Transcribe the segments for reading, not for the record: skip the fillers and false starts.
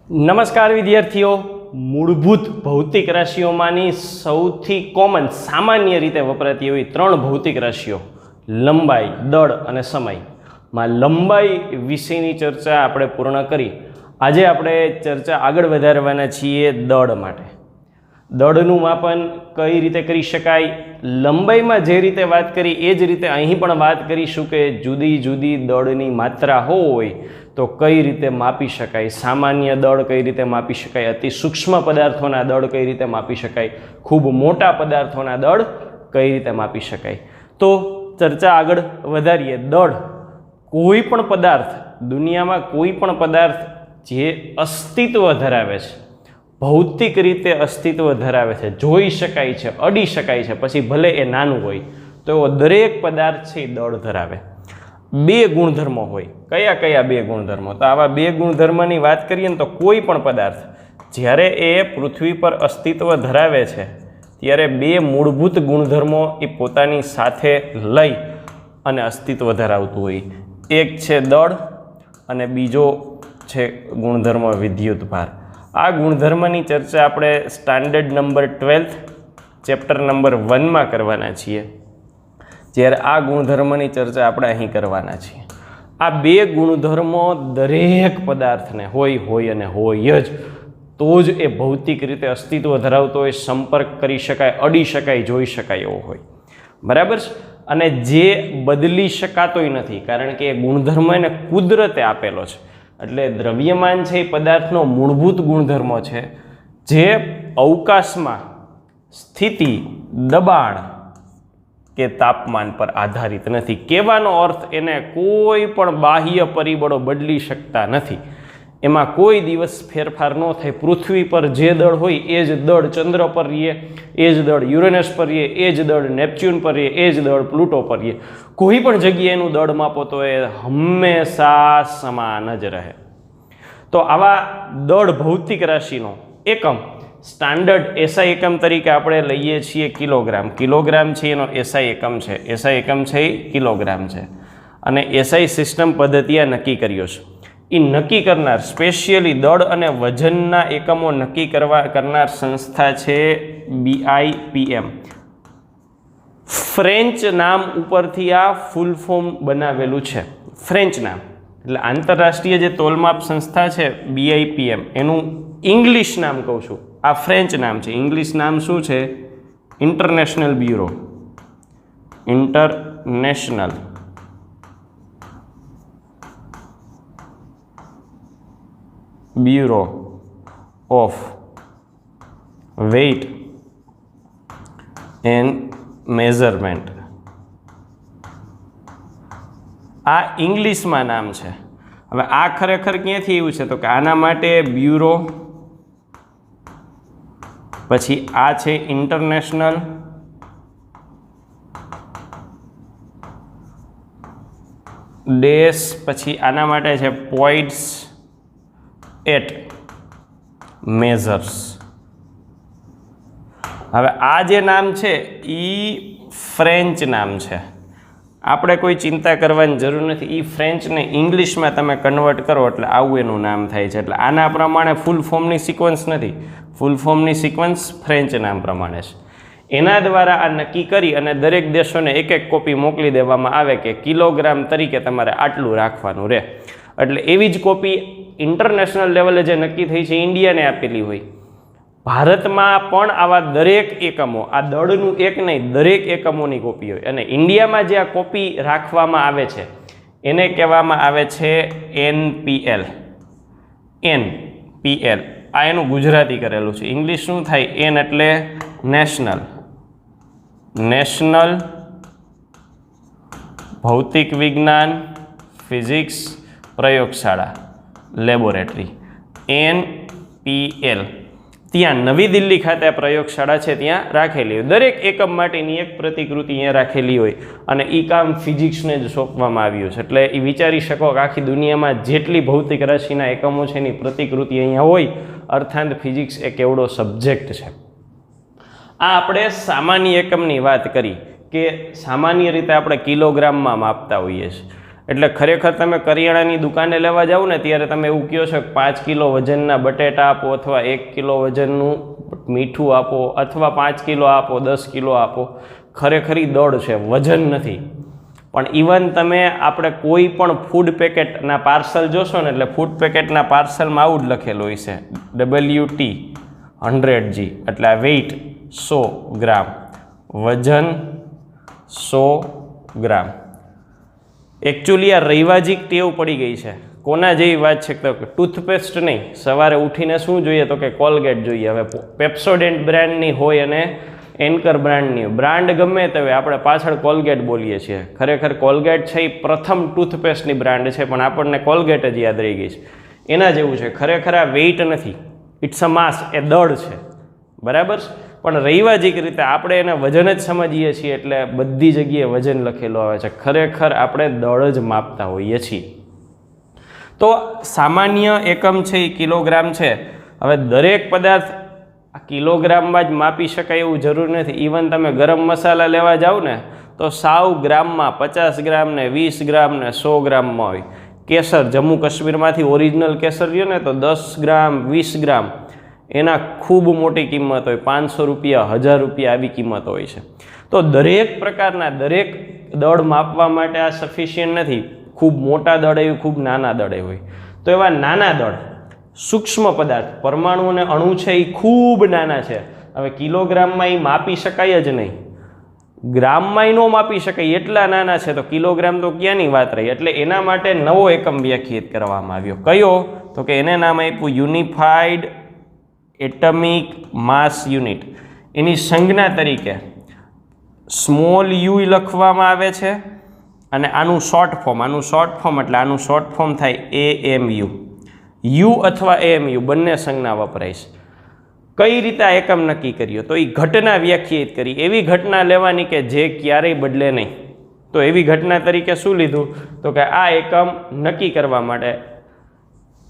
નમસ્કાર વિદ્યાર્થીઓ, મૂળભૂત ભૌતિક રાશિઓમાંની સૌથી કોમન સામાન્ય રીતે વપરાતી એવી ત્રણ ભૌતિક રાશિઓ લંબાઈ, દળ અને સમયમાં લંબાઈ વિશેની ચર્ચા આપણે પૂર્ણ કરી. આજે આપણે ચર્ચા આગળ વધારવાના છીએ દળ માટે. દળનું માપન કઈ રીતે કરી શકાય, લંબાઈમાં જે રીતે વાત કરી એ જ રીતે અહીં પણ વાત કરીશું કે જુદી જુદી દળની માત્રા હોય તો કઈ રીતે માપી શકાય, સામાન્ય દળ કઈ રીતે માપી શકાય, અતિ સૂક્ષ્મ પદાર્થોના દળ કઈ રીતે માપી શકાય, ખૂબ મોટા પદાર્થોના દળ કઈ રીતે માપી શકાય. તો ચર્ચા આગળ વધારીએ. દળ કોઈ પણ પદાર્થ, દુનિયામાં કોઈ પણ પદાર્થ જે અસ્તિત્વ ધરાવે છે, ભૌતિક રીતે અસ્તિત્વ ધરાવે છે, જોઈ શકાય છે, અડી શકાય છે, પછી ભલે એ નાનું હોય તો એવો દરેક પદાર્થ છે એ દળ ધરાવે. બે ગુણધર્મો હોય. કયા કયા બે ગુણધર્મો? તો આવા બે ગુણધર્મની વાત કરીએ ને તો કોઈ પણ પદાર્થ જ્યારે એ પૃથ્વી પર અસ્તિત્વ ધરાવે છે ત્યારે બે મૂળભૂત ગુણધર્મો એ પોતાની સાથે લઈ અને અસ્તિત્વ ધરાવતું હોય. એક છે દળ અને બીજો છે ગુણધર્મ વિદ્યુતભાર. આ ગુણધર્મની ચર્ચા આપણે સ્ટાન્ડર્ડ નંબર 12 ચેપ્ટર નંબર 1માં કરવાના છીએ, જ્યારે આ ગુણધર્મની ચર્ચા આપણે અહીં કરવાના છીએ. આ બે ગુણધર્મો દરેક પદાર્થને હોય અને હોય જ, તો જ એ ભૌતિક રીતે અસ્તિત્વ ધરાવતો હોય, સંપર્ક કરી શકાય, અડી શકાય, જોઈ શકાય એવો હોય. બરાબર છે? અને જે બદલી શકાતોય નથી, કારણ કે એ ગુણધર્મ એને કુદરતે આપેલો છે. એટલે દ્રવ્યમાન છે એ પદાર્થનો મૂળભૂત ગુણધર્મો છે જે અવકાશમાં સ્થિતિ, દબાણ કે તાપમાન પર આધારિત નથી. કહેવાનો અર્થ એને કોઈ પણ બાહ્ય પરિબળો બદલી શકતા નથી. એમાં કોઈ દિવસ ફેરફાર ન થાય. પૃથ્વી પર જે દળ હોય એ જ દળ ચંદ્ર પર રહીએ, એ જ દળ યુરેનસ પર રહીએ, એ જ દળ નેપચ્યુન પર રહીએ, એ જ દળ પ્લુટો પર રહીએ. કોઈ પણ જગ્યાએ એનું દળ માપો તો એ હંમેશા સમાન જ રહે. તો આવા દળ ભૌતિક રાશિનો એકમ સ્ટાન્ડર્ડ એસઆઈ એકમ તરીકે આપણે લઈએ છીએ કિલોગ્રામ. કિલોગ્રામ છે એનો એસઆઈ એકમ છે. એસઆઈ એકમ છે એ કિલોગ્રામ છે. અને એસઆઈ સિસ્ટમ પદ્ધતિ આ નક્કી કર્યો છે. એ નક્કી કરનાર, સ્પેશિયલી દળ અને વજનના એકમો નક્કી કરનાર સંસ્થા છે BIPM. ફ્રેન્ચ નામ ઉપરથી આ ફૂલ ફોર્મ બનાવેલું છે. ફ્રેન્ચ નામ એટલે આંતરરાષ્ટ્રીય જે તોલમાપ સંસ્થા છે BIPM, એનું ઇંગ્લિશ નામ કહું છું. આ ફ્રેન્ચ નામ છે. ઇંગ્લિશ નામ શું છે? International bureau. International bureau of weight and measurement. આ ઇંગ્લિશમાં નામ છે. હવે આ ખરેખર ક્યાંથી એવું છે? તો કે આના માટે બ્યુરો, પછી આ છે ઇન્ટરનેશનલ, ડેશ, પછી આના માટે છે પોઇન્ટ્સ એટ મેઝર્સ. હવે આ જે નામ છે એ ફ્રેન્ચ નામ છે. આપણે કોઈ ચિંતા કરવાની જરૂર નથી. એ ફ્રેન્ચને ઇંગ્લિશમાં તમે કન્વર્ટ કરો એટલે આવું એનું નામ થાય છે. એટલે આના પ્રમાણે ફૂલ ફોર્મની સિક્વન્સ નથી. ફૂલ ફોર્મની સિક્વન્સ ફ્રેન્ચ નામ પ્રમાણે છે. એના દ્વારા આ નક્કી કરી અને દરેક દેશોને એક એક કોપી મોકલી દેવામાં આવે કે કિલોગ્રામ તરીકે તમારે આટલું રાખવાનું રહે. એટલે એવી જ કોપી ઇન્ટરનેશનલ લેવલે જે નક્કી થઈ છે ઇન્ડિયાને આપેલી હોય. ભારતમાં પણ આવા દરેક એકમો, આ દળનું એક નહીં, દરેક એકમોની કોપી હોય. અને ઇન્ડિયામાં જે આ કોપી રાખવામાં આવે છે એને કહેવામાં આવે છે NPL. NPL આ એનું ગુજરાતી કરેલું છે. ઇંગ્લિશ શું થાય? એન એટલે નેશનલ, નેશનલ ભૌતિક વિજ્ઞાન ફિઝિક્સ પ્રયોગશાળા, લેબોરેટરી. NPL ત્યાં નવી દિલ્હી ખાતે આ પ્રયોગશાળા છે ત્યાં રાખેલી હોય. દરેક એકમ માટેની એક પ્રતિકૃતિ અહીંયા રાખેલી હોય અને એ કામ ફિઝિક્સને જ સોંપવામાં આવ્યું છે. એટલે એ વિચારી શકો કે આખી દુનિયામાં જેટલી ભૌતિક રાશિના એકમો છે એની પ્રતિકૃતિ અહીંયા હોય. અર્થાંત ફિઝિક્સ એક એવડો સબ્જેક્ટ છે. આ આપણે સામાન્ય એકમની વાત કરી કે સામાન્ય રીતે આપણે કિલોગ્રામમાં માપતા હોઈએ છીએ. એટલે ખરેખર તમે કરિયાણાની દુકાને લેવા જાઓ ને ત્યારે તમે એવું કહો છો કે 5 કિલો વજનના બટેટા આપો અથવા 1 કિલો વજનનું મીઠું આપો અથવા 5 કિલો આપો 10 કિલો આપો. ખરેખરી દળ છે, વજન નથી. પણ ઇવન તમે આપણે કોઈ પણ ફૂડ પેકેટના પાર્સલ જોશો ને એટલે ફૂડ પેકેટના પાર્સલમાં આવું જ લખેલું હોય છે WT 100G એટલે આ વેઇટ 100 ગ્રામ, વજન 100 ગ્રામ. એકચ્યુઅલી આ રૈવાજિક ટેવ પડી ગઈ છે. કોના જેવી વાત છે તો ટૂથપેસ્ટ નહીં, સવારે ઉઠીને શું જોઈએ તો કે કોલગેટ જોઈએ. હવે પેપ્સોડેન્ટ બ્રાન્ડની હોય અને એન્કર બ્રાન્ડની બ્રાન્ડ ગમે તે હોય, આપણે પાછળ કોલગેટ બોલીએ છીએ. ખરેખર કોલગેટ છે એ પ્રથમ ટૂથપેસ્ટની બ્રાન્ડ છે, પણ આપણને કોલગેટ જ યાદ રહી ગઈ છે. એના જેવું છે. ખરેખર આ વેઇટ નથી, ઇટ્સ અ માસ, એ દળ છે. બરાબર. પણ રૈવાજિક રીતે આપણે એને વજન જ સમજીએ છીએ એટલે બધી જગ્યાએ વજન લખેલું આવે છે. ખરેખર આપણે દળ જ માપતા હોઈએ છીએ. તો સામાન્ય એકમ છે એ કિલોગ્રામ છે. હવે દરેક પદાર્થ આ કિલોગ્રામમાં જ માપી શકાય એવું જરૂર નથી. ઇવન તમે ગરમ મસાલા લેવા જાઓ ને તો સાવ ગ્રામમાં 50 ગ્રામ ને 20 ગ્રામ ને 100 ગ્રામમાં હોય. કેસર જમ્મુ કાશ્મીરમાંથી ઓરિજિનલ કેસર રહ્યો ને તો 10 ગ્રામ 20 ગ્રામ એના ખૂબ મોટી કિંમત હોય, 500 રૂપિયા 1000 રૂપિયા આવી કિંમત હોય છે. તો દરેક પ્રકારના દરેક દળ માપવા માટે આ સફિશિયન્ટ નથી. ખૂબ મોટા દળ એવું, ખૂબ નાના દળ હોય. તો એવા નાના દળ સૂક્ષ્મ પદાર્થ પરમાણુ અને અણુ છે એ ખૂબ નાના છે. હવે કિલોગ્રામમાં એ માપી શકાય જ નહીં, ગ્રામમાં ન માપી શકાય, એટલા નાના છે. તો કિલોગ્રામ તો ક્યાંની વાત રહી. એટલે એના માટે નવો એકમ વ્યાખ્યાયિત કરવામાં આવ્યો. કયો તો કે એને નામ આપ્યું યુનિફાઈડ એટમિક માસ યુનિટ. એની સંજ્ઞા તરીકે સ્મોલ યુ લખવામાં આવે છે અને આનું શોર્ટ ફોર્મ એટલે આનું શોર્ટ ફોર્મ થાય AMU. યુ અથવા AMU બંને સંજ્ઞા વપરાય છે. કઈ રીતે આ એકમ નક્કી કર્યો તો એ ઘટના વ્યાખ્યાયિત કરી. એવી ઘટના લેવાની કે જે ક્યારેય બદલે નહીં. તો એવી ઘટના તરીકે શું લીધું તો કે આ એકમ નક્કી કરવા માટે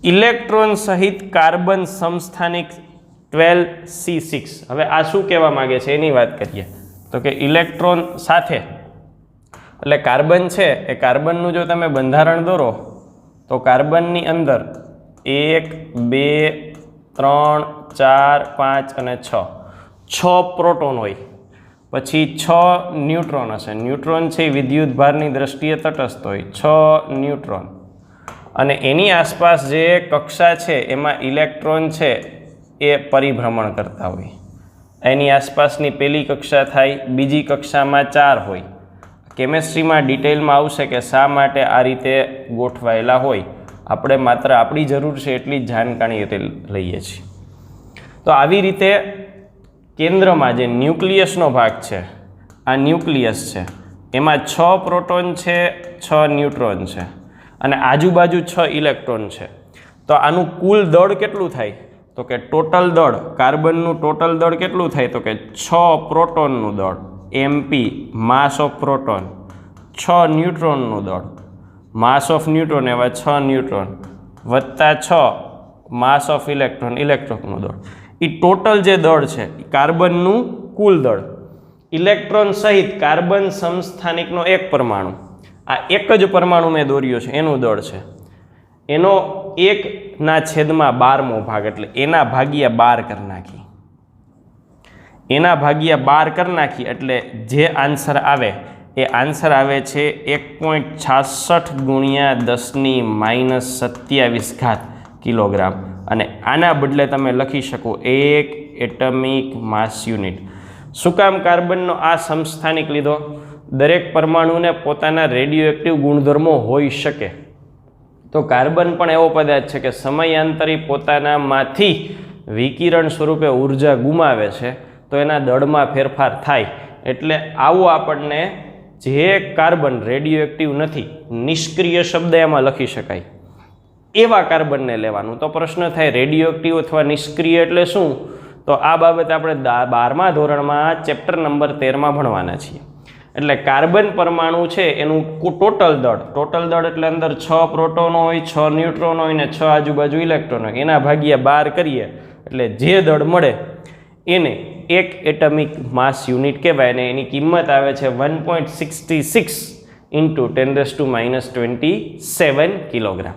ઇલેક્ટ્રોન સહિત કાર્બન સમસ્થાનિક 12C6. હવે આ શું કહેવા માગે છે એની વાત કરીએ તો કે ઇલેક્ટ્રોન સાથે એટલે કાર્બન છે એ કાર્બનનું જો તમે બંધારણ દોરો તો કાર્બનની અંદર 1 2 3 4 5 અને 6 પ્રોટોન હોય, પછી 6 ન્યુટ્રોન હશે. ન્યુટ્રોન છે વિદ્યુત ભારની દ્રષ્ટિએ તટસ્થ હોય, 6 ન્યુટ્રોન. અને એની આસપાસ જે કક્ષા છે એમાં ઇલેક્ટ્રોન છે એ પરિભ્રમણ કરતા હોય. એની આસપાસની પહેલી કક્ષા થાય, બીજી કક્ષામાં 4 હોય. કેમેસ્ટ્રીમાં ડિટેલમાં આવશે કે શા માટે આ રીતે ગોઠવાયેલા હોય. આપણે માત્ર આપણી જરૂર છે એટલી જ જાણકારી લઈએ છીએ. તો આવી રીતે કેન્દ્રમાં જે ન્યુક્લિયસનો ભાગ છે, આ ન્યુક્લિયસ છે, એમાં 6 પ્રોટોન છે, 6 ન્યુટ્રોન છે અને આજુબાજુ 6 ઇલેક્ટ્રોન છે. તો આનું કુલ દળ કેટલું થાય તો કે ટોટલ દળ, કાર્બનનું ટોટલ દળ કેટલું થાય તો કે 6 પ્રોટોનનું દળ MP માસ ઓફ પ્રોટોન, 6 ન્યુટ્રોનનું દળ માસ ઓફ ન્યુટ્રોન એવા 6 ન્યુટ્રોન વત્તા 6 માસ ઓફ ઇલેક્ટ્રોનનું દળ. એ ટોટલ જે દળ છે કાર્બનનું કુલ દળ. ઇલેક્ટ્રોન સહિત કાર્બન સમસ્થાનિકનો એક પરમાણુ, આ એક જ પરમાણુ મેં દોર્યો છે એનું દળ છે. એનો 1/12 ભાગ એટલે એના ભાગ્યા 12 કરી નાખી. એના ભાગ્યા 12 કરી નાખી એટલે જે આન્સર આવે એ આન્સર આવે છે 1.66 × 10⁻27 કિલોગ્રામ. અને આના બદલે તમે લખી શકો 1 એટમિક માસ યુનિટ. શું કામ કાર્બનનો આ સમસ્થાનિક લીધો? દરેક પરમાણુને પોતાના રેડિયો એક્ટિવ ગુણધર્મો હોઈ શકે. તો કાર્બન પણ એવો પદાર્થ છે કે સમયાંતરે પોતાનામાંથી વિકિરણ સ્વરૂપે ઉર્જા ગુમાવે છે, તો એના દળમાં ફેરફાર થાય. એટલે આવું આપણને જે કાર્બન રેડિયો એક્ટિવ નથી, નિષ્ક્રિય શબ્દ એમાં લખી શકાય એવા કાર્બનને લેવાનું. તો પ્રશ્ન થાય રેડિયો એક્ટિવ અથવા નિષ્ક્રિય એટલે શું? તો આ બાબત આપણે 12મા ધોરણમાં ચેપ્ટર નંબર 13માં ભણવાના છીએ. એટલે કાર્બન પરમાણુ છે એનું ટોટલ દળ એટલે અંદર 6 પ્રોટોનો હોય, 6 ન્યુટ્રોન હોય ને 6 આજુબાજુ ઇલેક્ટ્રોન હોય. એના ભાગ્યા 12 કરીએ એટલે જે દળ મળે એને 1 એટમિક માસ યુનિટ કહેવાય. અને એની કિંમત આવે છે 1.66 ઇન્ટુ 10⁻27 કિલોગ્રામ.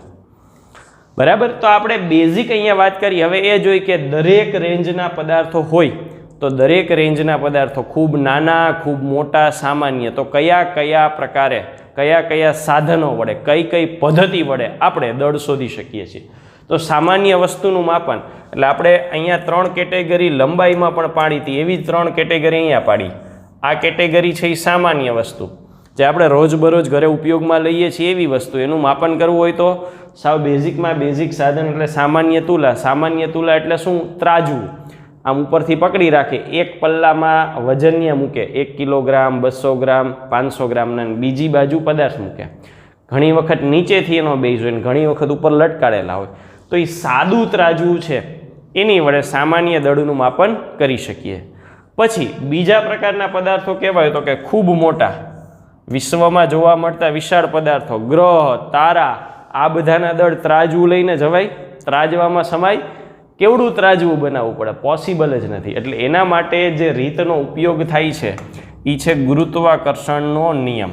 બરાબર. તો આપણે બેઝિક અહીંયા વાત કરી. હવે એ જોઈ કે દરેક રેન્જના પદાર્થો હોય તો દરેક રેન્જના પદાર્થો ખૂબ નાના, ખૂબ મોટા, સામાન્ય, તો કયા કયા પ્રકારે, કયા કયા સાધનો વડે, કઈ કઈ પદ્ધતિ વડે આપણે દળ શોધી શકીએ છીએ. તો સામાન્ય વસ્તુનું માપન એટલે આપણે અહીંયા 3 કેટેગરી લંબાઈમાં પણ પાડી હતી, એવી 3 કેટેગરી અહીંયા પાડી. આ કેટેગરી છે એ સામાન્ય વસ્તુ, જે આપણે રોજબરોજ ઘરે ઉપયોગમાં લઈએ છીએ એવી વસ્તુ. એનું માપન કરવું હોય તો સાવ બેઝિકમાં બેઝિક સાધન એટલે સામાન્ય તુલા. સામાન્ય તુલા એટલે શું? ત્રાજવું. આમ ઉપરથી પકડી રાખે, એક પલ્લામાં વજન્ય મૂકે, 1 કિલોગ્રામ, 200 ગ્રામ, 500 ગ્રામના, બીજી બાજુ પદાર્થ મૂકે. ઘણી વખત નીચેથી એનો બેઝ હોય ને ઘણી વખત ઉપર લટકાડેલા હોય. તો એ સાદું ત્રાજવું છે એની વડે સામાન્ય દળનું માપન કરી શકીએ. પછી બીજા પ્રકારના પદાર્થો કહેવાય તો કે ખૂબ મોટા, વિશ્વમાં જોવા મળતા વિશાળ પદાર્થો, ગ્રહ, તારા, આ બધાના દળ ત્રાજવું લઈને જવાય? ત્રાજવામાં સમાય? કેવડું ત્રાજવું બનાવવું પડે? પોસિબલ જ નથી. એટલે એના માટે જે રીતનો ઉપયોગ થાય છે એ છે ગુરુત્વાકર્ષણનો નિયમ.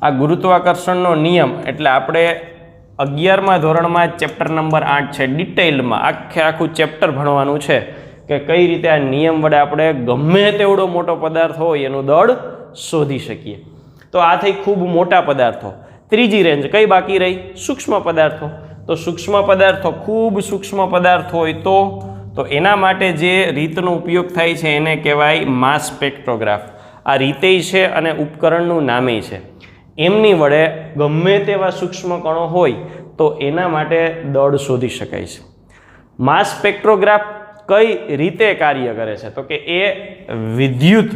આ ગુરુત્વાકર્ષણનો નિયમ એટલે આપણે 11મા ધોરણમાં ચેપ્ટર નંબર 8 છે, ડિટેલમાં આખું ચેપ્ટર ભણવાનું છે કે કઈ રીતે આ નિયમ વડે આપણે ગમે તેવડો મોટો પદાર્થ હોય એનું દળ શોધી શકીએ. તો આ થઈ ખૂબ મોટા પદાર્થો. ત્રીજી રેન્જ કઈ બાકી રહી? સૂક્ષ્મ પદાર્થો. તો સૂક્ષ્મ પદાર્થો, ખૂબ સૂક્ષ્મ પદાર્થ હોય તો એના માટે જે રીતનો ઉપયોગ થાય છે એને કહેવાય માસ સ્પેક્ટ્રોગ્રાફ. આ રીતેય છે અને ઉપકરણનું નામે છે. એમની વડે ગમે તેવા સૂક્ષ્મ કણો હોય તો એના માટે દળ શોધી શકાય છે. માસ સ્પેક્ટ્રોગ્રાફ કઈ રીતે કાર્ય કરે છે? તો કે એ વિદ્યુત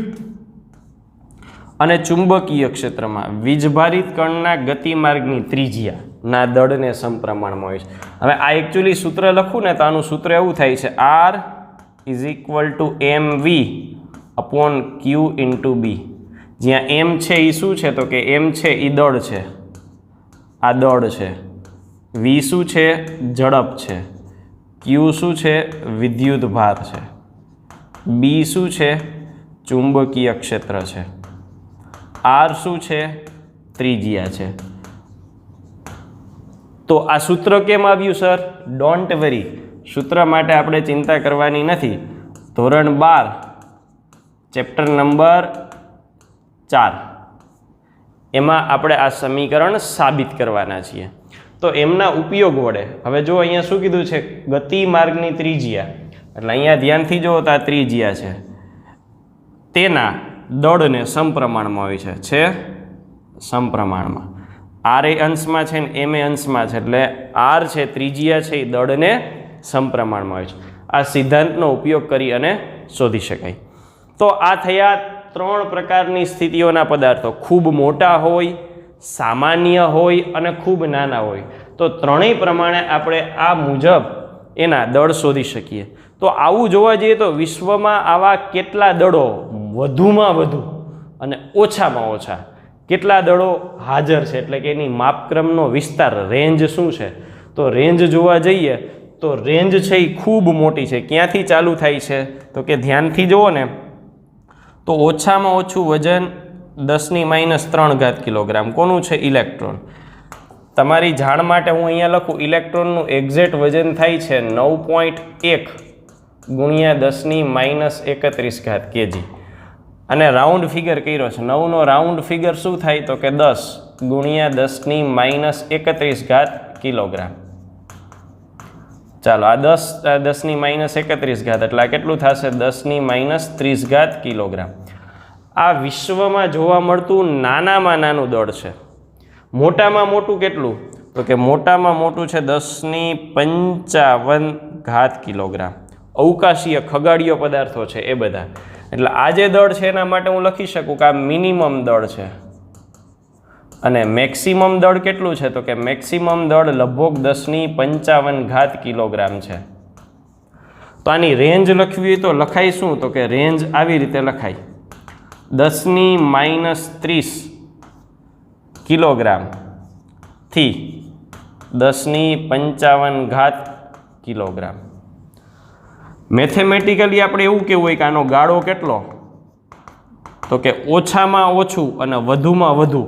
અને ચુંબકીય ક્ષેત્રમાં વીજભારિત કણના ગતિમાર્ગની ત્રિજ્યાના દળને સમપ્રમાણમાં હોય છે. હવે આ એકચ્યુઅલી સૂત્ર લખું ને તો આનું સૂત્ર એવું થાય છે, R = mv upon q into b. જ્યાં m છે એ શું છે? તો કે m છે એ દળ છે, આ દળ છે. v શું છે? ઝડપ છે. q શું છે? વિદ્યુત ભાર છે. b શું છે? ચુંબકીય ક્ષેત્ર છે. R શું છે? ત્રિજ્યા છે. તો આ સૂત્ર કેમ આવ્યું સર? ડોન્ટ વરી, સૂત્ર માટે આપણે ચિંતા કરવાની નથી. ધોરણ 12 ચેપ્ટર નંબર 4 એમાં આપણે આ સમીકરણ સાબિત કરવાના છીએ. તો એમના ઉપયોગ વડે હવે જો અહીંયા શું કીધું છે? ગતિમાર્ગની ત્રિજ્યા, એટલે અહીંયા ધ્યાનથી જુઓ તો આ ત્રિજ્યા છે, તેના દળને સમપ્રમાણમાં હોય છે સમપ્રમાણમાં. R એ અંશમાં છે ને M એ અંશમાં છે, એટલે R છે ત્રિજ્યા છે એ દળને સમપ્રમાણમાં હોય છે. આ સિદ્ધાંતનો ઉપયોગ કરી અને શોધી શકાય. તો આ થયા 3 પ્રકારની સ્થિતિઓના પદાર્થો. ખૂબ મોટા હોય, સામાન્ય હોય અને ખૂબ નાના હોય. તો ત્રણેય પ્રમાણે આપણે આ મુજબ એના દળ શોધી શકીએ. તો આવું જોવા જઈએ તો વિશ્વમાં આવા કેટલા દળો વધુમાં વધુ અને ઓછામાં ઓછા કેટલા દળો હાજર છે, એટલે કે એની માપક્રમનો વિસ્તાર, રેન્જ શું છે? તો રેન્જ જોવા જઈએ તો રેન્જ છે એ ખૂબ મોટી છે. ક્યાંથી ચાલુ થાય છે? તો કે ધ્યાનથી જુઓ ને તો ઓછામાં ઓછું વજન 10⁻³ કિલોગ્રામ. કોનું છે? ઇલેક્ટ્રોન. તમારી જાણ માટે હું અહીંયા લખું, ઇલેક્ટ્રોનનું એક્ઝેક્ટ વજન થાય છે 9.1 × 10⁻31 kg. અને રાઉન્ડ ફિગર કર્યો છે. 9નો રાઉન્ડ ફિગર શું થાય? તો કે 10 × 10⁻31 કિલોગ્રામ. ચાલો, આ 10⁻31 એટલે આ કેટલું થશે? 10⁻30 કિલોગ્રામ. આ વિશ્વમાં જોવા મળતું નાનામાં નાનું દળ છે. મોટામાં મોટું કેટલું? તો કે મોટામાં મોટું છે 10⁻55 કિલોગ્રામ. અવકાશીય ખગાડીય પદાર્થો છે એ બધા. એટલે આ જે દળ છે એના માટે હું લખી શકું કે આ મિનિમમ દળ છે. અને મેક્સિમમ દળ કેટલું છે? તો કે મેક્સિમમ દળ લગભગ 10⁻55 કિલોગ્રામ છે. તો આની રેન્જ લખવી હોય તો લખાય શું? તો કે રેન્જ આવી રીતે લખાય, 10⁻30 કિલોગ્રામ થી 10⁻55 કિલોગ્રામ. મેથેમેટિકલી આપણે એવું કેવું હોય કે આનો ગાળો કેટલો? તો કે ઓછામાં ઓછું અને વધુમાં વધુ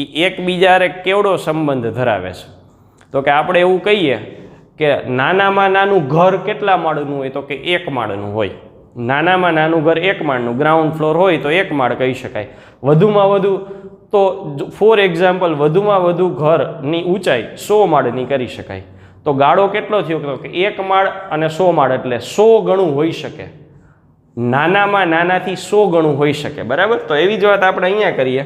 એ એકબીજારે કેવડો સંબંધ ધરાવે છે? તો કે આપણે એવું કહીએ કે નાનામાં નાનું ઘર કેટલા માળનું હોય? તો કે 1 માળનું હોય. નાનામાં નાનું ઘર 1 માળનું, ગ્રાઉન્ડ ફ્લોર હોય તો 1 માળ કહી શકાય. વધુમાં વધુ તો ફોર એક્ઝામ્પલ વધુમાં વધુ ઘરની ઊંચાઈ 100 માળની કરી શકાય. તો ગાળો કેટલો થયો? તો કે 1 માળ અને 100 માળ એટલે 100 ગણું હોઈ શકે. નાનામાં નાનાથી 100 ગણું હોઈ શકે. બરાબર. તો એવી જ વાત આપણે અહીંયા કરીએ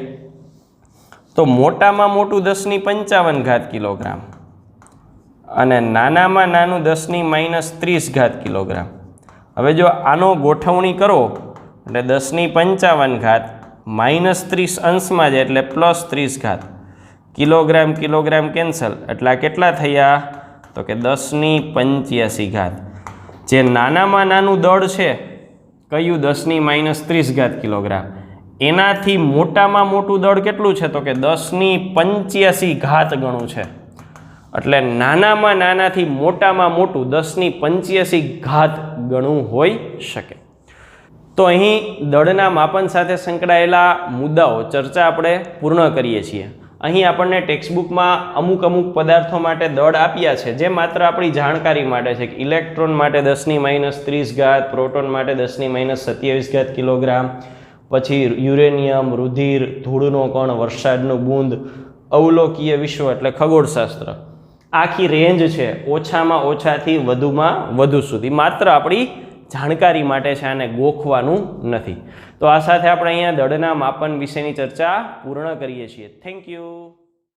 તો મોટામાં મોટું 10⁵ કિલોગ્રામ અને નાનામાં નાનું 10⁻³ કિલોગ્રામ. હવે જો આનો ગોઠવણી કરો એટલે 10⁵ -30 અંશમાં જાય એટલે +30 કિલોગ્રામ કિલોગ્રામ કેન્સલ એટલે આ કેટલા થયા? તો કે 10⁻85. જે નાનામાં નાનું દળ છે કયું? 10⁻³ કિલોગ્રામ. એનાથી મોટામાં મોટું દળ કેટલું છે? તો કે 10⁻85 ગણું છે. એટલે નાનામાં નાનાથી મોટામાં મોટું 10⁻85 ગણું હોઈ શકે. તો અહીં દળના માપન સાથે સંકળાયેલા મુદ્દાઓ ચર્ચા આપણે પૂર્ણ કરીએ છીએ. અહીં આપણને ટેક્સ્ટબુકમાં અમુક પદાર્થો માટે દળ આપ્યા છે જે માત્ર આપણી જાણકારી માટે છે કે ઇલેક્ટ્રોન માટે 10⁻30, પ્રોટોન માટે 10⁻27 કિલોગ્રામ, પછી યુરેનિયમ, રુધિર, ધૂળનો કણ, વરસાદનું બૂંદ, અવલોકીય વિશ્વ એટલે ખગોળશાસ્ત્ર. આખી રેન્જ છે ઓછામાં ઓછાથી વધુમાં વધુ સુધી, માત્ર આપણી જાણકારી માટે છે, આને ગોખવાનું નથી. તો આ સાથે આપણે અહીંયા દળના માપન વિશેની ચર્ચા પૂર્ણ કરીએ છીએ. Thank you.